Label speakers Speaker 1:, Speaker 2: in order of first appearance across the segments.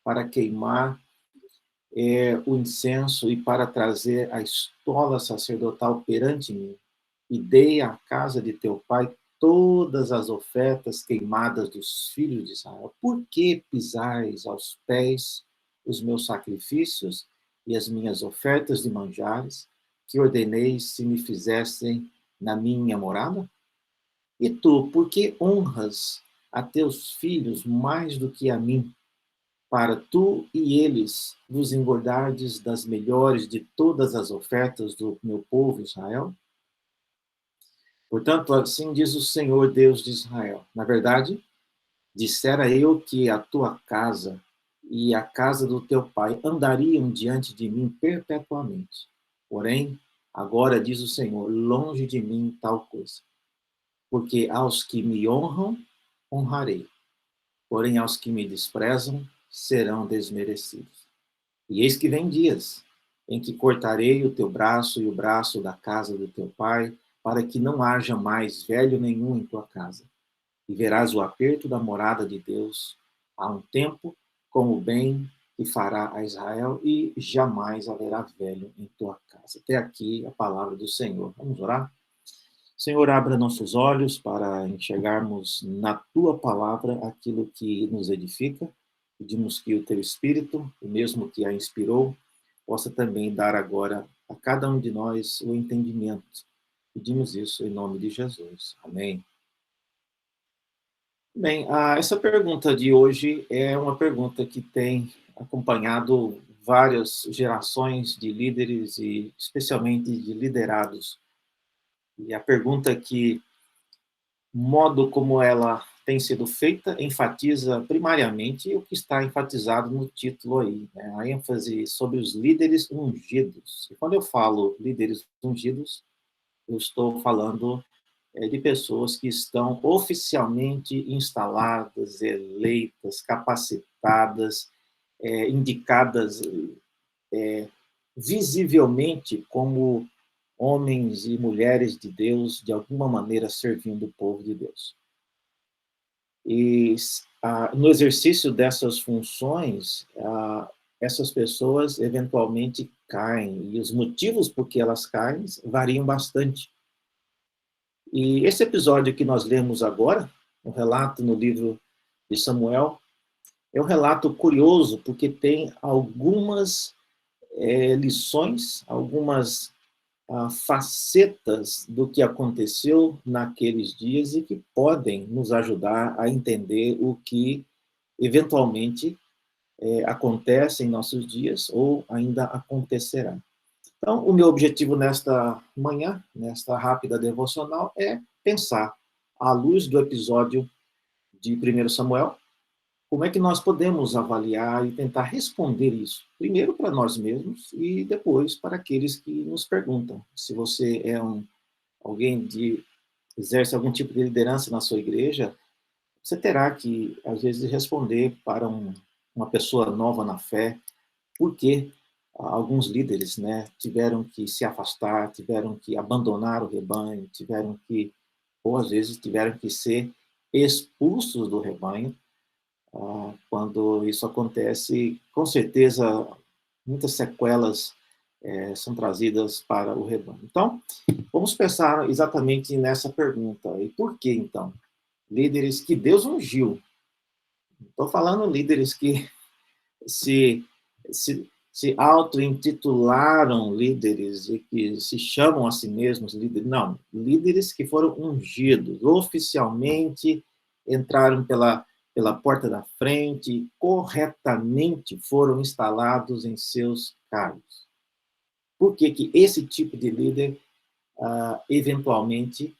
Speaker 1: para queimar o incenso e para trazer a estola sacerdotal perante mim. E dei à casa de teu pai todas as ofertas queimadas dos filhos de Israel. Por que pisais aos pés os meus sacrifícios e as minhas ofertas de manjares, que ordenei se me fizessem na minha morada? E tu, por que honras a teus filhos mais do que a mim, para tu e eles vos engordardes das melhores de todas as ofertas do meu povo Israel? Portanto, assim diz o Senhor Deus de Israel. Na verdade, dissera eu que a tua casa e a casa do teu pai andariam diante de mim perpetuamente. Porém, agora diz o Senhor, longe de mim tal coisa. Porque aos que me honram, honrarei. Porém, aos que me desprezam, serão desmerecidos. E eis que vem dias em que cortarei o teu braço e o braço da casa do teu pai, para que não haja mais velho nenhum em tua casa. E verás o aperto da morada de Deus há um tempo, como o bem que fará a Israel, e jamais haverá velho em tua casa. Até aqui a palavra do Senhor. Vamos orar? Senhor, abra nossos olhos para enxergarmos na tua palavra aquilo que nos edifica. Pedimos que o teu Espírito, o mesmo que a inspirou, possa também dar agora a cada um de nós o entendimento. Pedimos isso em nome de Jesus. Amém. Bem, essa pergunta de hoje é uma pergunta que tem acompanhado várias gerações de líderes e especialmente de liderados. E a pergunta que o modo como ela tem sido feita enfatiza primariamente o que está enfatizado no título aí, né? A ênfase sobre os líderes ungidos. E quando eu falo líderes ungidos, eu estou falando de pessoas que estão oficialmente instaladas, eleitas, capacitadas, indicadas visivelmente como homens e mulheres de Deus, de alguma maneira servindo o povo de Deus. E no exercício dessas funções, essas pessoas eventualmente caem, e os motivos por que elas caem variam bastante. E esse episódio que nós lemos agora, um relato no livro de Samuel, é um relato curioso, porque tem algumas lições, algumas facetas do que aconteceu naqueles dias e que podem nos ajudar a entender o que eventualmente acontece em nossos dias ou ainda acontecerá. Então, o meu objetivo nesta manhã, nesta rápida devocional, é pensar, à luz do episódio de 1 Samuel, como é que nós podemos avaliar e tentar responder isso? Primeiro para nós mesmos e depois para aqueles que nos perguntam. Se você é alguém que exerce algum tipo de liderança na sua igreja, você terá que, às vezes, responder para uma pessoa nova na fé, por que alguns líderes, né, tiveram que se afastar, tiveram que abandonar o rebanho, tiveram que, ou às vezes, tiveram que ser expulsos do rebanho. Quando isso acontece, com certeza, muitas sequelas são trazidas para o rebanho. Então, vamos pensar exatamente nessa pergunta. E por que, então? Líderes que Deus ungiu. Estou falando líderes que se, se auto-intitularam líderes e que se chamam a si mesmos líderes. Não, líderes que foram ungidos, oficialmente entraram pela porta da frente, corretamente foram instalados em seus cargos. Por que que esse tipo de líder, eventualmente,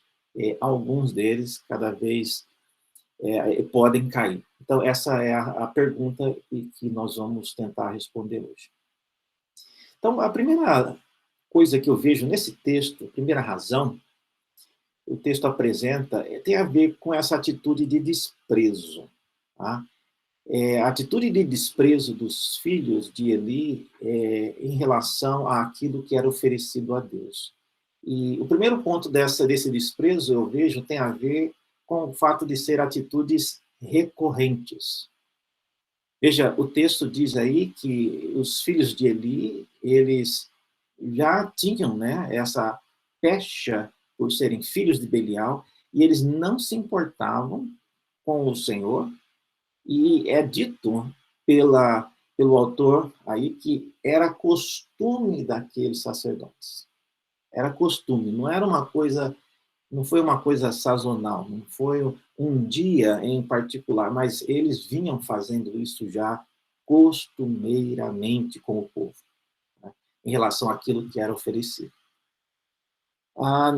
Speaker 1: alguns deles, cada vez, podem cair? Então, essa é a pergunta que nós vamos tentar responder hoje. Então, a primeira coisa que eu vejo nesse texto, a primeira razão, o texto apresenta, tem a ver com essa atitude de desprezo. Tá? A atitude de desprezo dos filhos de Eli em relação àquilo que era oferecido a Deus. E o primeiro ponto desse desprezo, eu vejo, tem a ver com o fato de ser atitudes recorrentes. Veja, o texto diz aí que os filhos de Eli, eles já tinham, né, essa pecha por serem filhos de Belial, e eles não se importavam com o Senhor, e é dito pelo autor aí que era costume daqueles sacerdotes. Era costume, não era uma coisa, não foi uma coisa sazonal, não foi um dia em particular, mas eles vinham fazendo isso já costumeiramente com o povo, né, em relação àquilo que era oferecido.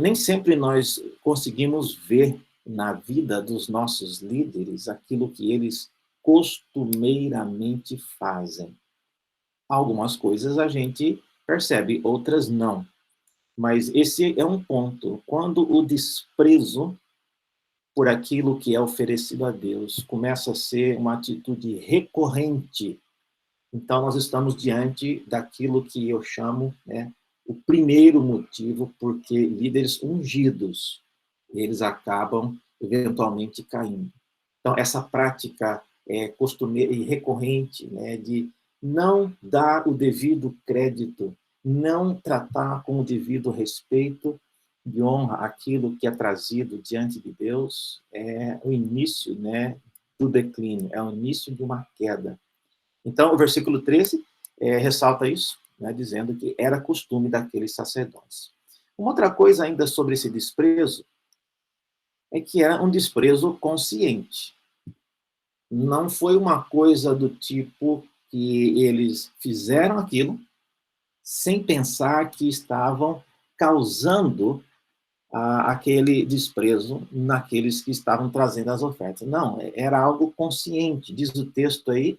Speaker 1: Nem sempre nós conseguimos ver na vida dos nossos líderes aquilo que eles costumeiramente fazem. Algumas coisas a gente percebe, outras não. Mas esse é um ponto. Quando o desprezo por aquilo que é oferecido a Deus começa a ser uma atitude recorrente, então nós estamos diante daquilo que eu chamo, né, o primeiro motivo porque líderes ungidos, eles acabam eventualmente caindo. Então essa prática costumeira e recorrente, né, de não dar o devido crédito, não tratar com o devido respeito e honra aquilo que é trazido diante de Deus, é o início, né, do declínio, é o início de uma queda. Então, o versículo 13 ressalta isso, né, dizendo que era costume daqueles sacerdotes. Uma outra coisa ainda sobre esse desprezo é que era um desprezo consciente. Não foi uma coisa do tipo que eles fizeram aquilo sem pensar que estavam causando aquele desprezo naqueles que estavam trazendo as ofertas. Não, era algo consciente. Diz o texto aí,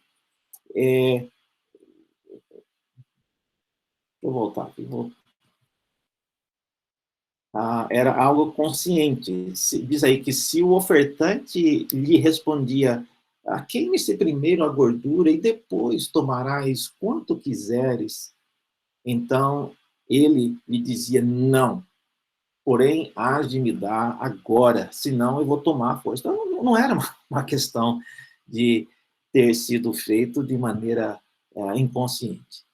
Speaker 1: vou voltar aqui, era algo consciente. Diz aí que se o ofertante lhe respondia, queime-se primeiro a gordura e depois tomarás quanto quiseres, então ele lhe dizia, não, porém hás de me dar agora, senão eu vou tomar a força. Então não era uma questão de ter sido feito de maneira inconsciente.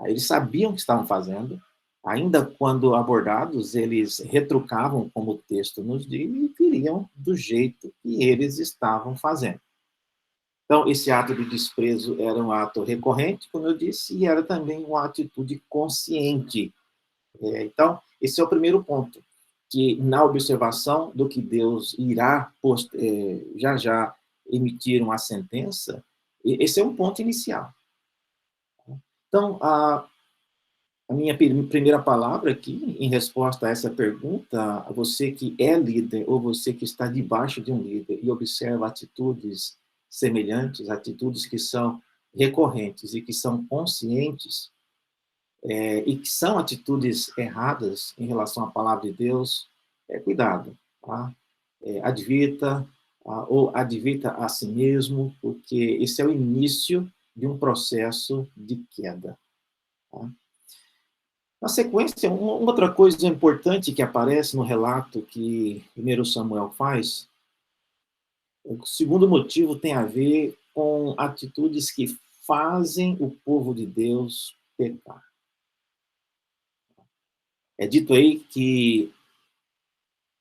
Speaker 1: Eles sabiam o que estavam fazendo, ainda quando abordados, eles retrucavam, como o texto nos diz, e queriam do jeito que eles estavam fazendo. Então, esse ato de desprezo era um ato recorrente, como eu disse, e era também uma atitude consciente. Então, esse é o primeiro ponto, que na observação do que Deus irá já já emitir uma sentença, esse é um ponto inicial. Então, a minha primeira palavra aqui, em resposta a essa pergunta, a você que é líder ou você que está debaixo de um líder e observa atitudes semelhantes, atitudes que são recorrentes e que são conscientes, e que são atitudes erradas em relação à palavra de Deus, cuidado, tá? Advirta, ou advirta a si mesmo, porque esse é o início de um processo de queda. Tá? Na sequência, uma outra coisa importante que aparece no relato que 1 Samuel faz, o segundo motivo tem a ver com atitudes que fazem o povo de Deus pecar. É dito aí que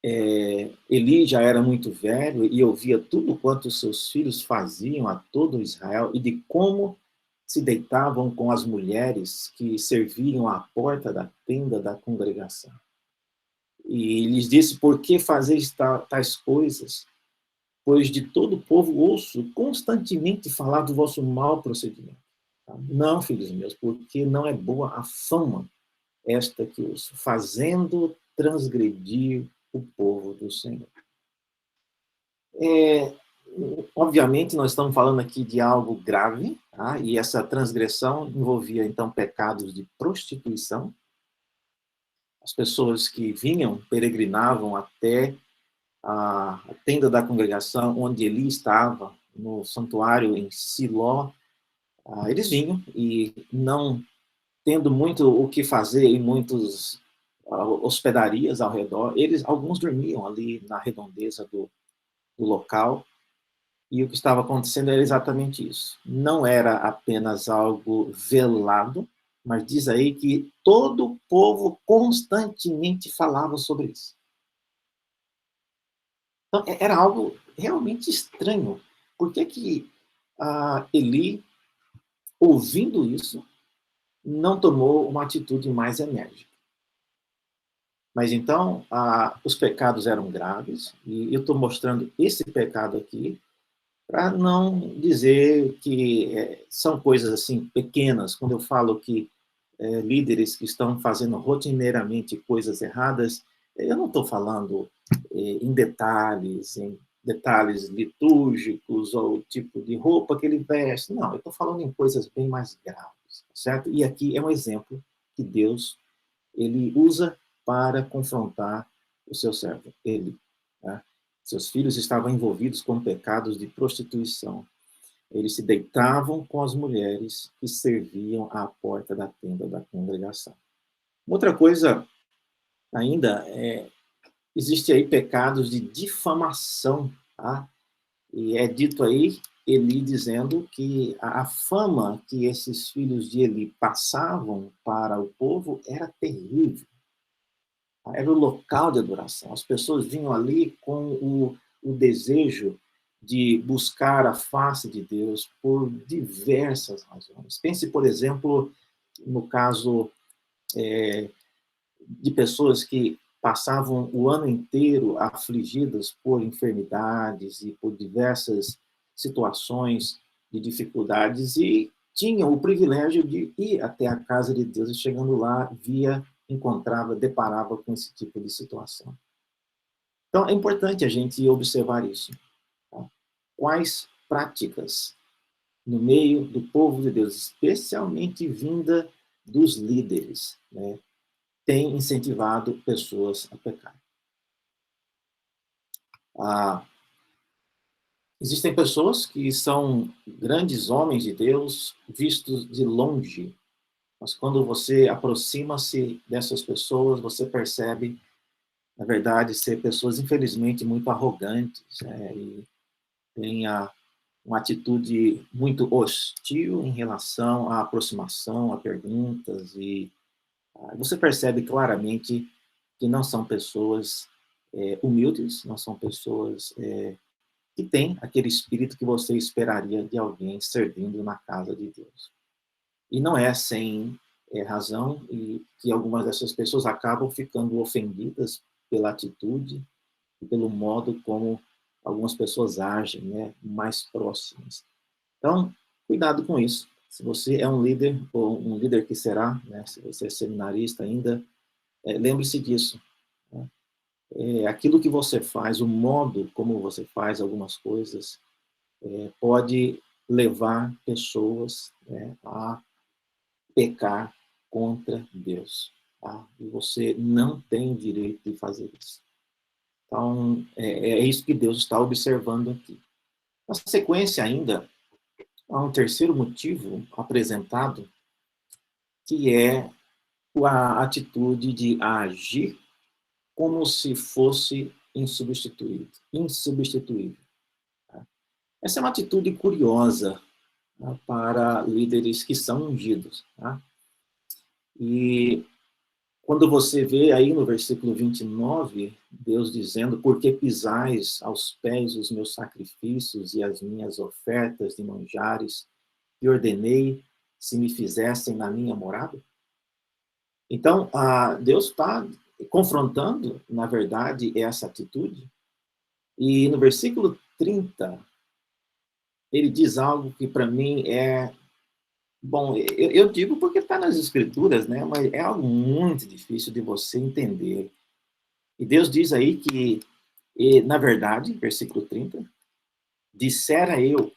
Speaker 1: Eli já era muito velho e ouvia tudo quanto seus filhos faziam a todo Israel e de como se deitavam com as mulheres que serviam à porta da tenda da congregação. E lhes disse, por que fazeis tais coisas? Pois de todo o povo ouço constantemente falar do vosso mau procedimento. Não, filhos meus, porque não é boa a fama esta que ouço, fazendo transgredir o povo do Senhor. Obviamente, nós estamos falando aqui de algo grave, tá? E essa transgressão envolvia, então, pecados de prostituição. As pessoas que vinham, peregrinavam até a tenda da congregação, onde Eli estava, no santuário em Siló, eles vinham e, não tendo muito o que fazer em muitas hospedarias ao redor, alguns dormiam ali na redondeza do local, E o que estava acontecendo era exatamente isso. Não era apenas algo velado, mas diz aí que todo o povo constantemente falava sobre isso. Então, era algo realmente estranho. Por que que Eli, ouvindo isso, não tomou uma atitude mais enérgica? Mas então, os pecados eram graves, e eu estou mostrando esse pecado aqui para não dizer que são coisas assim pequenas. Quando eu falo que líderes que estão fazendo rotineiramente coisas erradas, eu não estou falando em detalhes litúrgicos ou tipo de roupa que ele veste. Não, eu estou falando em coisas bem mais graves, certo? E aqui é um exemplo que Deus ele usa para confrontar o seu servo, ele. Tá? Seus filhos estavam envolvidos com pecados de prostituição. Eles se deitavam com as mulheres que serviam à porta da tenda da congregação. Outra coisa ainda existe aí pecados de difamação, tá? E é dito aí Eli dizendo que a fama que esses filhos de Eli passavam para o povo era terrível. Era o local de adoração. As pessoas vinham ali com o desejo de buscar a face de Deus por diversas razões. Pense, por exemplo, no caso de pessoas que passavam o ano inteiro afligidas por enfermidades e por diversas situações de dificuldades e tinham o privilégio de ir até a casa de Deus e chegando lá encontrava, deparava com esse tipo de situação. Então é importante a gente observar isso. Tá? Quais práticas no meio do povo de Deus, especialmente vinda dos líderes, né, tem incentivado pessoas a pecar. Ah, existem pessoas que são grandes homens de Deus vistos de longe, mas quando você aproxima-se dessas pessoas, você percebe, na verdade, ser pessoas, infelizmente, muito arrogantes, e têm uma atitude muito hostil em relação à aproximação, a perguntas, e você percebe claramente que não são pessoas humildes, não são pessoas que têm aquele espírito que você esperaria de alguém servindo na casa de Deus. E não é sem razão e que algumas dessas pessoas acabam ficando ofendidas pela atitude e pelo modo como algumas pessoas agem, né, mais próximas. Então, cuidado com isso. Se você é um líder, ou um líder que será, né, se você é seminarista ainda, lembre-se disso. Né? Aquilo que você faz, o modo como você faz algumas coisas, pode levar pessoas, né, a pecar contra Deus. Tá? E você não tem o direito de fazer isso. Então, é isso que Deus está observando aqui. Na sequência, ainda, há um terceiro motivo apresentado, que é a atitude de agir como se fosse insubstituível. Tá? Essa é uma atitude curiosa, tá, para líderes que são ungidos. Tá? E quando você vê aí no versículo 29, Deus dizendo, porque pisais aos pés os meus sacrifícios e as minhas ofertas de manjares, que ordenei se me fizessem na minha morada? Então, Deus está confrontando, na verdade, essa atitude. E no versículo 30, ele diz algo que para mim bom, eu digo porque está nas escrituras, né? Mas é algo muito difícil de você entender. E Deus diz aí que, na verdade, versículo 30, dissera eu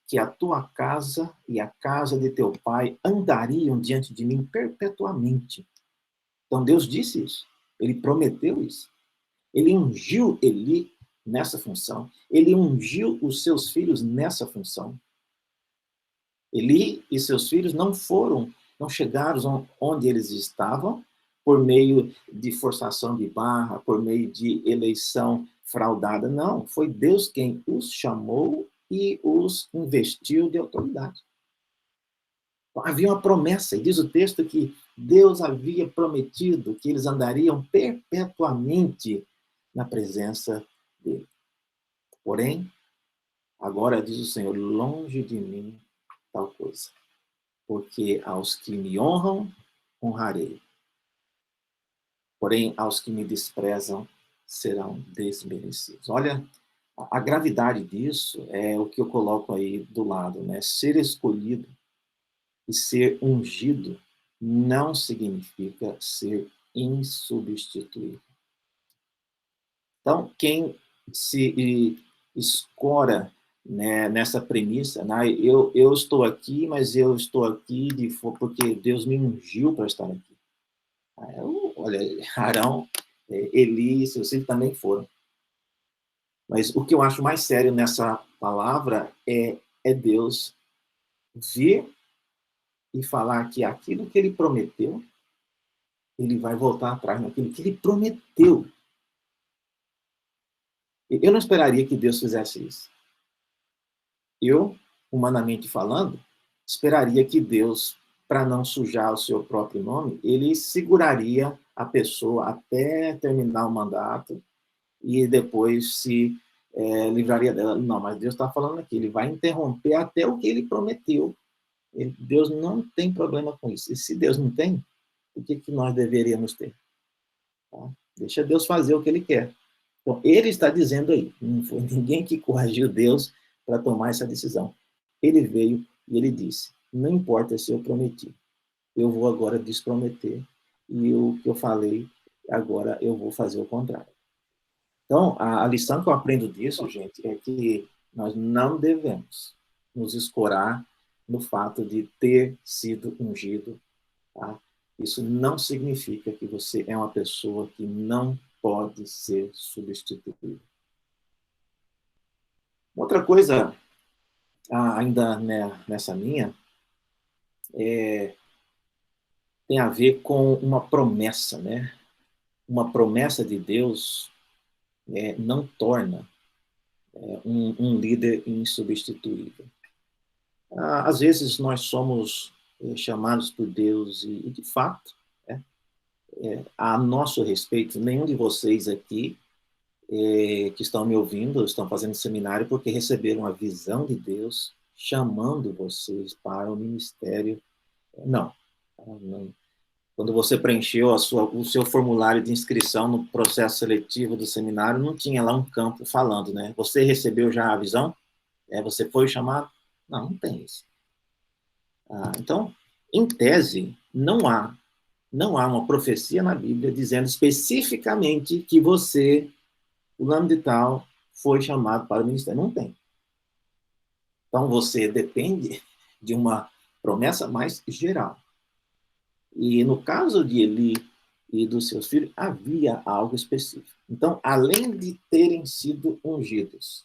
Speaker 1: que a tua casa e a casa de teu pai andariam diante de mim perpetuamente. Então Deus disse isso. Ele prometeu isso. Ele ungiu Eli nessa função. Ele ungiu os seus filhos nessa função. Eli e seus filhos não chegaram onde eles estavam por meio de forçação de barra, por meio de eleição fraudada. Não, foi Deus quem os chamou e os investiu de autoridade. Havia uma promessa, e diz o texto que Deus havia prometido que eles andariam perpetuamente na presença dele. Porém, agora diz o Senhor, longe de mim tal coisa, porque aos que me honram, honrarei. Porém, aos que me desprezam, serão desmerecidos. Olha, a gravidade disso é o que eu coloco aí do lado, né? Ser escolhido e ser ungido não significa ser insubstituível. Então, quem se escora, né, nessa premissa, né, eu estou aqui, mas eu estou aqui porque Deus me ungiu para estar aqui. Olha, Arão, Eli, seus filhos também foram. Mas o que eu acho mais sério nessa palavra é Deus ver e falar que aquilo que ele prometeu, ele vai voltar atrás naquilo que ele prometeu. Eu não esperaria que Deus fizesse isso. Eu, humanamente falando, esperaria que Deus, para não sujar o seu próprio nome, ele seguraria a pessoa até terminar o mandato e depois se livraria dela. Não, mas Deus está falando aqui, ele vai interromper até o que ele prometeu. Deus não tem problema com isso. E se Deus não tem, o que nós deveríamos ter? Tá? Deixa Deus fazer o que ele quer. Então, ele está dizendo aí, não foi ninguém que coagiu Deus para tomar essa decisão. Ele veio e ele disse, não importa se eu prometi, eu vou agora desprometer, e o que eu falei, agora eu vou fazer o contrário. Então, a lição que eu aprendo disso, gente, é que nós não devemos nos escorar no fato de ter sido ungido. Tá? Isso não significa que você é uma pessoa que não pode ser substituída. Outra coisa, ainda nessa linha, tem a ver com uma promessa, né? Uma promessa de Deus não torna um líder insubstituível. Às vezes nós somos chamados por Deus e de fato, a nosso respeito, nenhum de vocês aqui que estão me ouvindo, estão fazendo seminário porque receberam a visão de Deus chamando vocês para o ministério. Não. Quando você preencheu o seu formulário de inscrição no processo seletivo do seminário, não tinha lá um campo falando, né? Você recebeu já a visão? Você foi chamado? Não tem isso. Então, em tese, não há uma profecia na Bíblia dizendo especificamente que você, o nome de tal, foi chamado para o ministério. Não tem. Então, você depende de uma promessa mais geral. E no caso de Eli e dos seus filhos, havia algo específico. Então, além de terem sido ungidos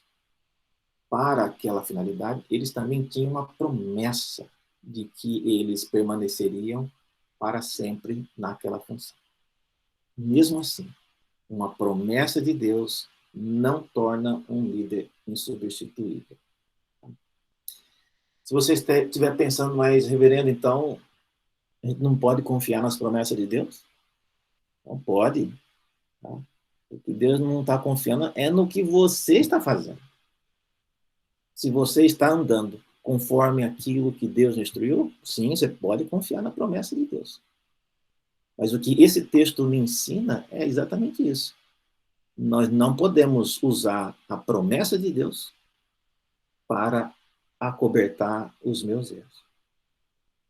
Speaker 1: para aquela finalidade, eles também tinham uma promessa de que eles permaneceriam para sempre naquela função. Mesmo assim, uma promessa de Deus não torna um líder insubstituível. Se você estiver pensando, mas, reverendo, então, a gente não pode confiar nas promessas de Deus? Não pode. Tá? O que Deus não está confiando é no que você está fazendo. Se você está andando conforme aquilo que Deus instruiu, sim, você pode confiar na promessa de Deus. Mas o que esse texto me ensina é exatamente isso. Nós não podemos usar a promessa de Deus para acobertar os meus erros.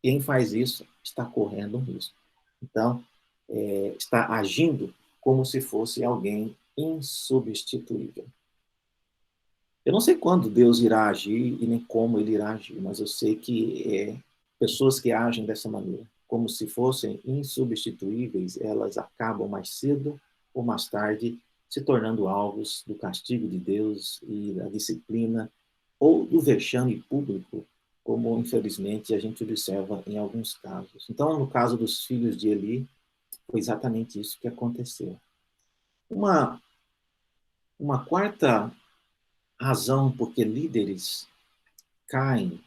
Speaker 1: Quem faz isso está correndo um risco. Então, está agindo como se fosse alguém insubstituível. Eu não sei quando Deus irá agir e nem como ele irá agir, mas eu sei que pessoas que agem dessa maneira, como se fossem insubstituíveis, elas acabam mais cedo ou mais tarde se tornando alvos do castigo de Deus e da disciplina ou do vexame público, como infelizmente a gente observa em alguns casos. Então, no caso dos filhos de Eli, foi exatamente isso que aconteceu. Uma quarta razão porque líderes caem,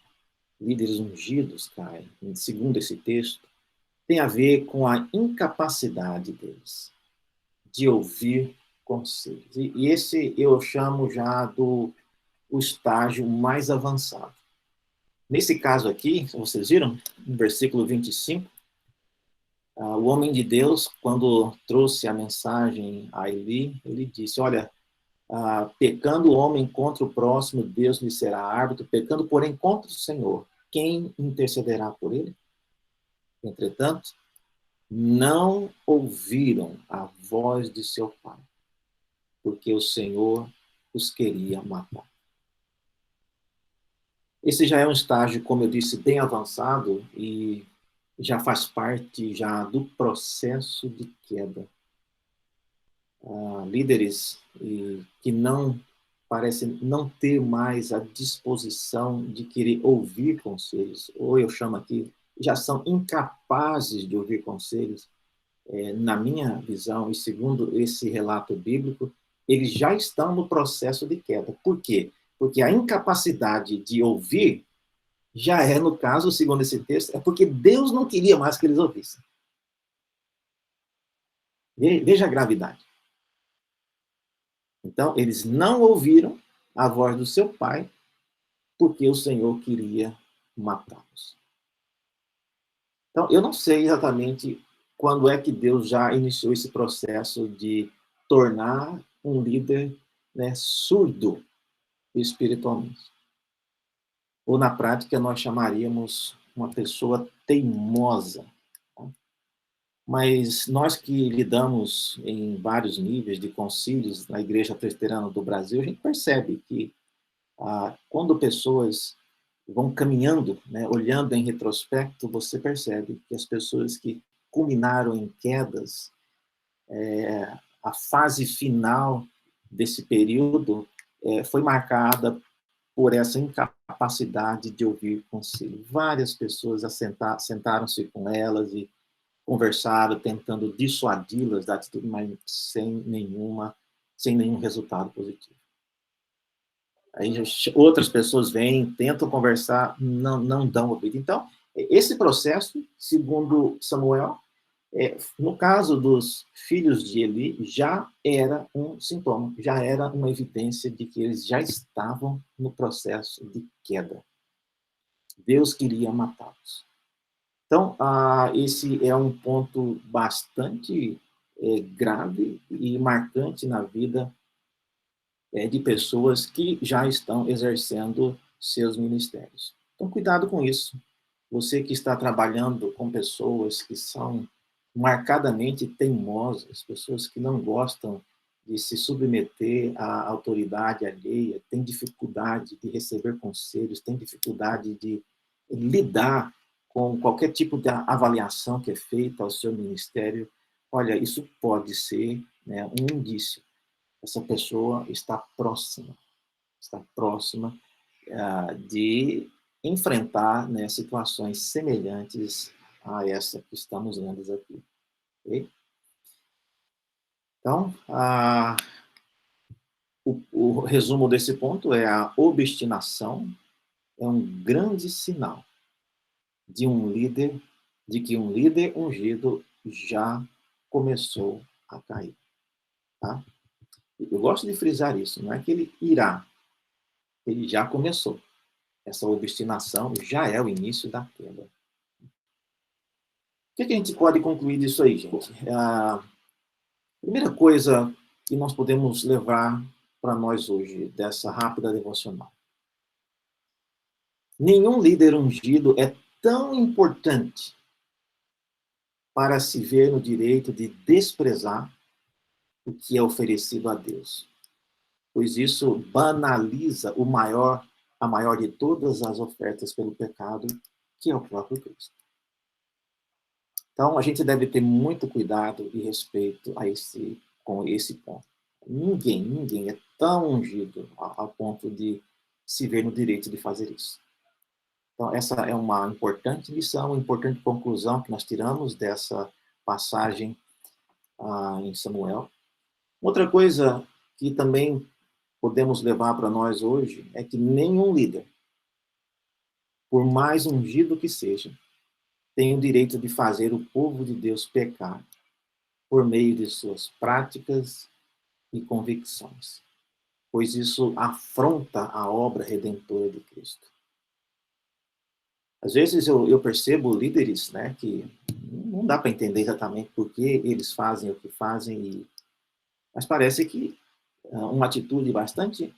Speaker 1: líderes ungidos caem, segundo esse texto, tem a ver com a incapacidade deles de ouvir conselhos. E esse eu chamo já do o estágio mais avançado. Nesse caso aqui, vocês viram, no versículo 25, o homem de Deus, quando trouxe a mensagem a Eli, ele disse, olha, pecando o homem contra o próximo, Deus lhe será árbitro, pecando, porém, contra o Senhor, quem intercederá por ele? Entretanto, não ouviram a voz de seu pai, porque o Senhor os queria matar. Esse já é um estágio, como eu disse, bem avançado e já faz parte já do processo de queda. Líderes que não parecem não ter mais a disposição de querer ouvir conselhos, ou eu chamo aqui, já são incapazes de ouvir conselhos, na minha visão, e segundo esse relato bíblico, eles já estão no processo de queda. Por quê? Porque a incapacidade de ouvir já é, no caso, segundo esse texto, é porque Deus não queria mais que eles ouvissem. Veja a gravidade. Então, eles não ouviram a voz do seu pai, porque o Senhor queria matá-los. Então, eu não sei exatamente quando é que Deus já iniciou esse processo de tornar um líder, né, surdo espiritualmente. Ou, na prática, nós chamaríamos uma pessoa teimosa. Tá? Mas nós que lidamos em vários níveis de concílios na Igreja Presbiteriana do Brasil, a gente percebe que quando pessoas vão caminhando, né, olhando em retrospecto, você percebe que as pessoas que culminaram em quedas, a fase final desse período foi marcada por essa incapacidade de ouvir conselho. Várias pessoas sentaram-se com elas e conversaram, tentando dissuadi-las da atitude, mas sem nenhum resultado positivo. Aí outras pessoas vêm, tentam conversar, não dão ouvido. Então, esse processo, segundo Samuel, no caso dos filhos de Eli, já era um sintoma, já era uma evidência de que eles já estavam no processo de queda. Deus queria matá-los. Então, esse é um ponto bastante grave e marcante na vida de pessoas que já estão exercendo seus ministérios. Então, cuidado com isso. Você que está trabalhando com pessoas que são marcadamente teimosas, pessoas que não gostam de se submeter à autoridade alheia, têm dificuldade de receber conselhos, têm dificuldade de lidar com qualquer tipo de avaliação que é feita ao seu ministério, olha, isso pode ser, né, um indício. Essa pessoa está próxima de enfrentar, né, situações semelhantes a essa que estamos vendo aqui. Okay? Então, o resumo desse ponto é a obstinação é um grande sinal de que um líder ungido já começou a cair. Tá? Eu gosto de frisar isso, não é que ele irá, ele já começou. Essa obstinação já é o início da queda. O que a gente pode concluir disso aí, gente? A primeira coisa que nós podemos levar para nós hoje, dessa rápida devocional. Nenhum líder ungido é tão importante para se ver no direito de desprezar o que é oferecido a Deus, pois isso banaliza a maior de todas as ofertas pelo pecado, que é o próprio Cristo. Então, a gente deve ter muito cuidado e respeito com esse ponto. Ninguém é tão ungido ao ponto de se ver no direito de fazer isso. Então, essa é uma importante lição, uma importante conclusão que nós tiramos dessa passagem em Samuel. Outra coisa que também podemos levar para nós hoje é que nenhum líder, por mais ungido que seja, tem o direito de fazer o povo de Deus pecar por meio de suas práticas e convicções, pois isso afronta a obra redentora de Cristo. Às vezes eu percebo líderes, né, que não dá para entender exatamente por que eles fazem o que fazem, mas parece que uma atitude bastante,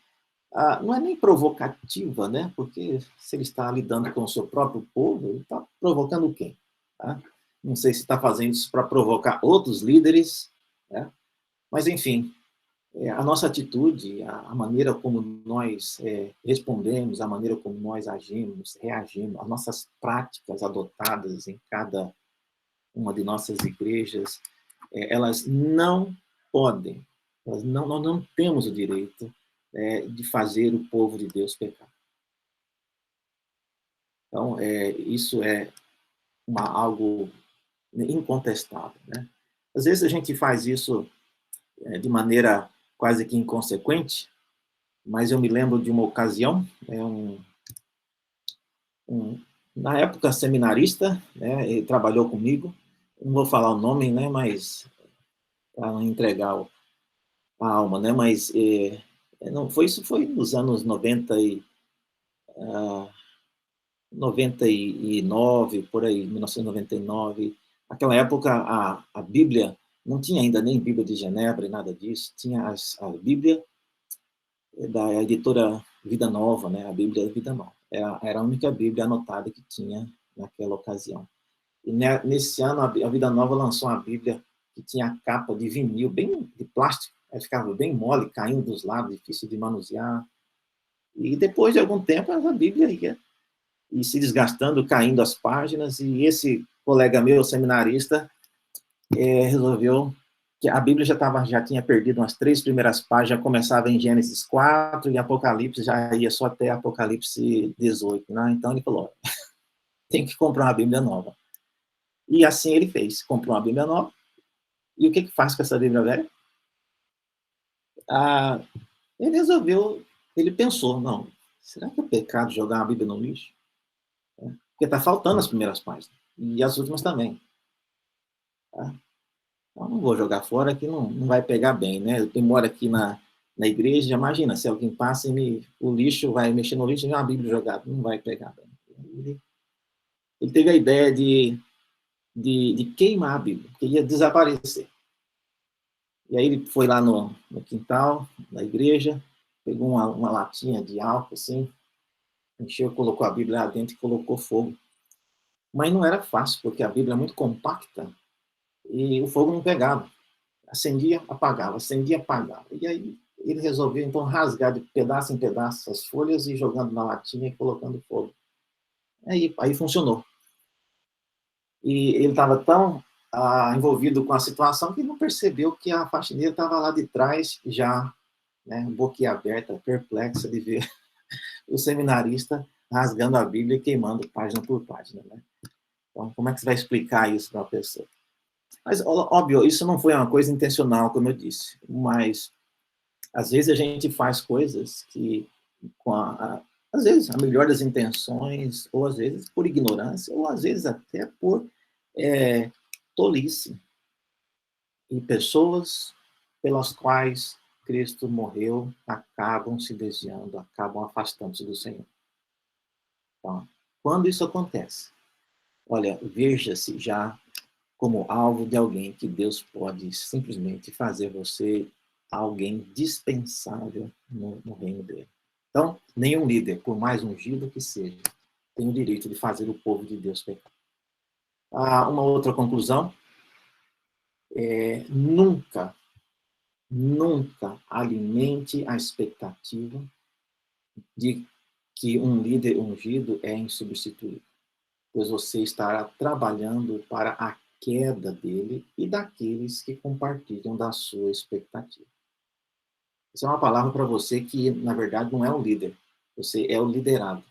Speaker 1: não é nem provocativa, né, porque se ele está lidando com o seu próprio povo, ele está provocando quem? Tá? Não sei se está fazendo isso para provocar outros líderes, né? Mas, enfim, a nossa atitude, a maneira como nós respondemos, a maneira como nós agimos, reagimos, as nossas práticas adotadas em cada uma de nossas igrejas, elas não podem, nós não temos o direito de fazer o povo de Deus pecar. Então, isso é algo incontestável, né? Às vezes a gente faz isso de maneira quase que inconsequente, mas eu me lembro de uma ocasião, na época seminarista, né, ele trabalhou comigo, não vou falar o nome, né, mas para não entregar a alma, né, mas não foi isso, foi nos anos 99, por aí, 1999. Naquela época a Bíblia não tinha ainda nem Bíblia de Genebra e nada disso, tinha a Bíblia da editora Vida Nova, né, a Bíblia Vida Nova. Era a única Bíblia anotada que tinha naquela ocasião. E nesse ano, a Vida Nova lançou uma Bíblia que tinha a capa de vinil, bem de plástico, aí ficava bem mole, caindo dos lados, difícil de manusear. E depois de algum tempo, a Bíblia ia e se desgastando, caindo as páginas, e esse colega meu, seminarista, resolveu que a Bíblia já tinha perdido umas 3 primeiras páginas, já começava em Gênesis 4 e Apocalipse já ia só até Apocalipse 18, né? Então ele falou, tem que comprar uma Bíblia nova. E assim ele fez, comprou uma Bíblia nova. E o que faz com essa Bíblia velha? Ele resolveu, ele pensou, não, será que é pecado jogar uma Bíblia no lixo? Porque está faltando as primeiras páginas, e as últimas também. Tá? Então, não vou jogar fora, que não vai pegar bem, né? Eu moro aqui na igreja, imagina, se alguém passa e o lixo vai mexer no lixo e uma Bíblia jogada, não vai pegar bem. Ele teve a ideia de queimar a Bíblia, que ia desaparecer. E aí ele foi lá no quintal da igreja, pegou uma latinha de álcool, assim, encheu, colocou a Bíblia lá dentro e colocou fogo. Mas não era fácil, porque a Bíblia é muito compacta e o fogo não pegava. Acendia, apagava, acendia, apagava. E aí ele resolveu, então, rasgar de pedaço em pedaço as folhas e jogando na latinha e colocando fogo. Aí funcionou. E ele estava tão envolvido com a situação que ele não percebeu que a faxineira estava lá de trás, já, né, boquiaberta, perplexa de ver o seminarista rasgando a Bíblia e queimando página por página, né? Então, como é que você vai explicar isso para uma pessoa? Mas, óbvio, isso não foi uma coisa intencional, como eu disse, mas às vezes a gente faz coisas que, às vezes, a melhor das intenções, ou às vezes por ignorância, ou às vezes até por tolice. E pessoas pelas quais Cristo morreu acabam se desviando, acabam afastando-se do Senhor. Então, quando isso acontece, olha, veja-se já como alvo de alguém que Deus pode simplesmente fazer você alguém dispensável no reino dele. Então, nenhum líder, por mais ungido que seja, tem o direito de fazer o povo de Deus pecar. Uma outra conclusão nunca alimente a expectativa de que um líder ungido é insubstituível, pois você estará trabalhando para a queda dele e daqueles que compartilham da sua expectativa. Essa é uma palavra para você que, na verdade, não é um líder, você é o liderado.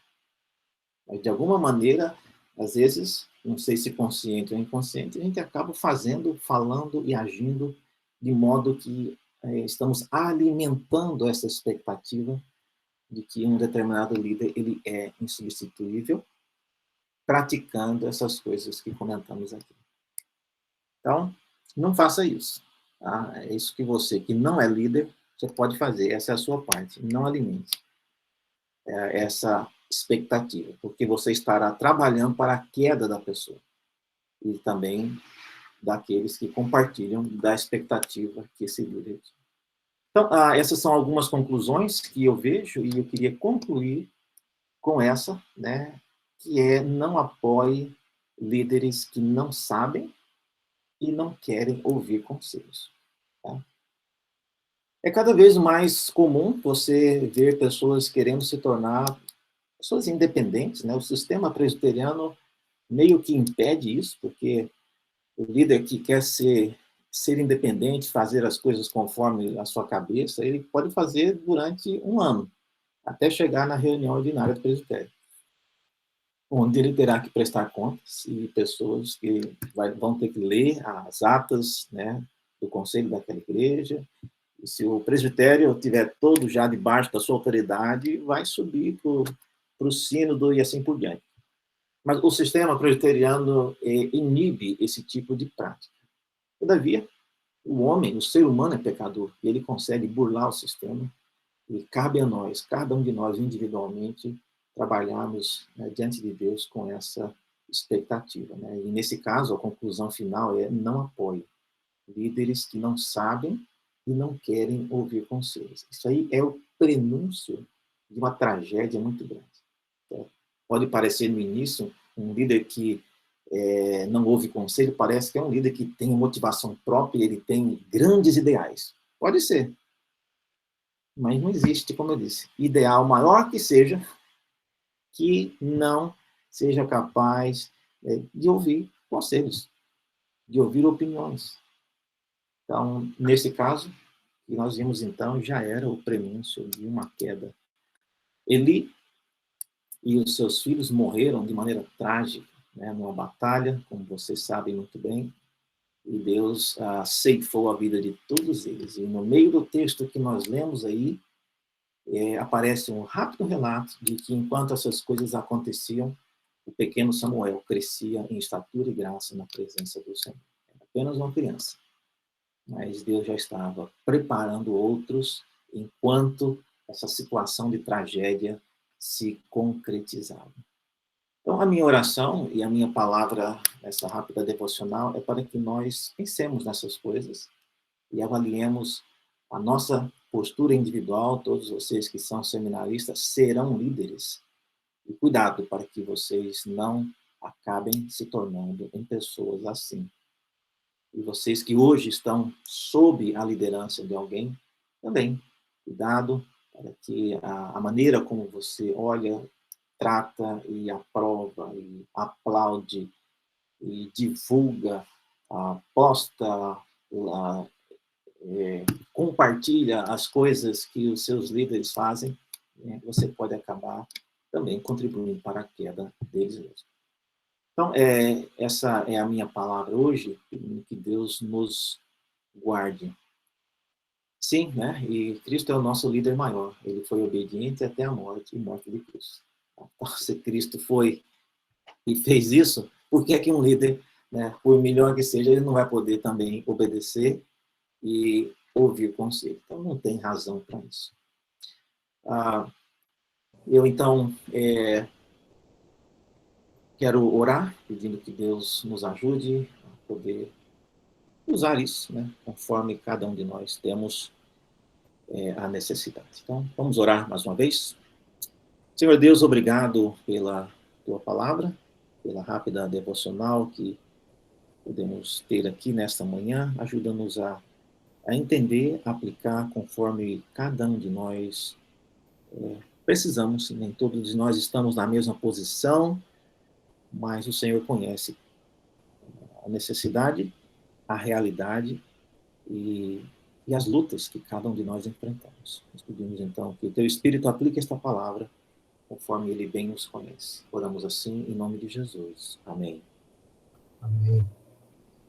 Speaker 1: Mas, de alguma maneira, às vezes, não sei se consciente ou inconsciente, a gente acaba falando e agindo de modo que estamos alimentando essa expectativa de que um determinado líder ele é insubstituível, praticando essas coisas que comentamos aqui. Então, não faça isso. Tá? É isso que você, que não é líder, você pode fazer. Essa é a sua parte. Não alimente essa expectativa, porque você estará trabalhando para a queda da pessoa e também daqueles que compartilham da expectativa que esse líder tem. Então, essas são algumas conclusões que eu vejo e eu queria concluir com essa, né, que é não apoie líderes que não sabem e não querem ouvir conselhos. Tá? É cada vez mais comum você ver pessoas querendo se tornar pessoas independentes, né? O sistema presbiteriano meio que impede isso, porque o líder que quer ser independente, fazer as coisas conforme a sua cabeça, ele pode fazer durante um ano, até chegar na reunião ordinária do presbitério, onde ele terá que prestar contas e pessoas que vão ter que ler as atas, né, do conselho daquela igreja. E se o presbitério estiver todo já debaixo da sua autoridade, vai subir para o sínodo e assim por diante. Mas o sistema presbiteriano inibe esse tipo de prática. Todavia, o homem, o ser humano é pecador, e ele consegue burlar o sistema, e cabe a nós, cada um de nós individualmente, trabalharmos, né, diante de Deus com essa expectativa. Né? E nesse caso, a conclusão final é não apoie líderes que não sabem e não querem ouvir conselhos. Isso aí é o prenúncio de uma tragédia muito grande. Certo? Pode parecer no início um líder que não ouve conselho, parece que é um líder que tem motivação própria, ele tem grandes ideais. Pode ser, mas não existe, como eu disse, ideal maior que não seja capaz de ouvir conselhos, de ouvir opiniões. Então, nesse caso, que nós vimos então, já era o prenúncio de uma queda. Eli e os seus filhos morreram de maneira trágica, né, numa batalha, como vocês sabem muito bem, e Deus ceifou a vida de todos eles. E no meio do texto que nós lemos aí, aparece um rápido relato de que enquanto essas coisas aconteciam, o pequeno Samuel crescia em estatura e graça na presença do Senhor. Era apenas uma criança. Mas Deus já estava preparando outros enquanto essa situação de tragédia se concretizava. Então, a minha oração e a minha palavra nessa rápida devocional é para que nós pensemos nessas coisas e avaliemos a nossa postura individual. Todos vocês que são seminaristas serão líderes. E cuidado para que vocês não acabem se tornando em pessoas assim. E vocês que hoje estão sob a liderança de alguém, também, cuidado para que a maneira como você olha, trata e aprova e aplaude e divulga, posta, compartilha as coisas que os seus líderes fazem, né, você pode acabar também contribuindo para a queda deles mesmos. Então, essa é a minha palavra hoje, que Deus nos guarde. Sim, né? E Cristo é o nosso líder maior. Ele foi obediente até a morte e morte de cruz. Então, se Cristo foi e fez isso, por que é que um líder, né, por melhor que seja, ele não vai poder também obedecer e ouvir o conselho? Então, não tem razão para isso. Eu, então, quero orar, pedindo que Deus nos ajude a poder usar isso, né, conforme cada um de nós temos a necessidade. Então, vamos orar mais uma vez. Senhor Deus, obrigado pela tua palavra, pela rápida devocional que podemos ter aqui nesta manhã. Ajuda-nos a entender, a aplicar conforme cada um de nós precisamos. Nem todos nós estamos na mesma posição, mas o Senhor conhece a necessidade, a realidade e as lutas que cada um de nós enfrentamos. Nós pedimos, então, que o teu Espírito aplique esta palavra conforme ele bem nos conhece. Oramos assim, em nome de Jesus. Amém.
Speaker 2: Amém.